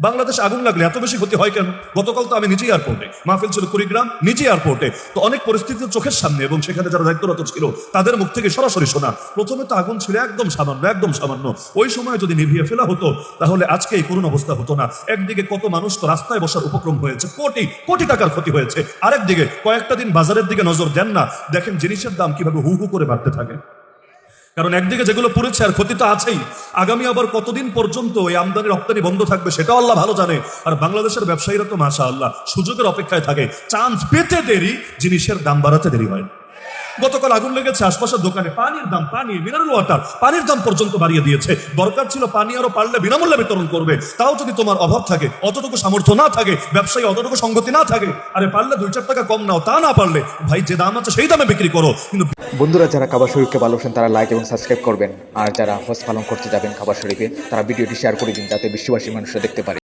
বাংলাদেশ আগুন লাগলে এত বেশি ক্ষতি হয় কেন? গতকাল তো আমি নিজেই এয়ারপোর্টে, মাহফিল ছিল কুড়িগ্রাম, নিজেই এয়ারপোর্টে। তো অনেক পরিস্থিতি চোখের সামনে এবং সেখানে যারা দায়িত্বরত ছিল তাদের মুখ থেকে সরাসরি শোনা। প্রথমে তো আগুন ছিল একদম সামান্য, একদম সামান্য। ওই সময় যদি নিভিয়ে ফেলা হতো তাহলে আজকে এই করুণ অবস্থা হতো না। একদিকে কত মানুষ তো রাস্তায় বসার উপক্রম হয়েছে, কোটি কোটি টাকার ক্ষতি হয়েছে। আরেকদিকে কয়েকটা দিন বাজারের দিকে নজর দেন না, দেখেন জিনিসের দাম কিভাবে হু হু করে বাড়তে থাকে। কারণ একদিকে যেগুলো পড়েছে আর ক্ষতি তো আছেই। আগামী আবার কতদিন পর্যন্ত এই আমদানি রপ্তানি বন্ধ থাকবে সেটাও আল্লাহ ভালো জানে। আর বাংলাদেশের ব্যবসায়ীরা তো মাশাআল্লাহ সুযোগের অপেক্ষায় থাকে, চান্স পেতে দেরি, জিনিসের দাম বাড়াতে দেরি হয়। গতকাল আগুন লেগেছে আশপাশের দোকানে, পানির দাম, পানি মিনারেল ওয়াটার, পানির দাম পর্যন্ত বাড়িয়ে দিয়েছে। দরকার ছিল পানি আরো পারলে বিনামূল্যে বিতরণ করবে, তাও যদি তোমার অভাব থাকে, অতটুকু সামর্থ্য না থাকে, ব্যবসায়ী অতটুকু সংগতি না থাকে, আরে পারলে 2-4 টাকা কম নাও, তা না পারলে ভাই যে দাম আছে সেই দামে বিক্রি করো। কিন্তু বন্ধুরা, যারা কাবা শরীফকে ভালোবাসেন তারা লাইক এবং সাবস্ক্রাইব করবেন, আর যারা হজ পালন করতে যাবেন কাবা শরীফে তারা ভিডিওটি শেয়ার করে দিন যাতে বিশ্ববাসী মানুষরা দেখতে পারে।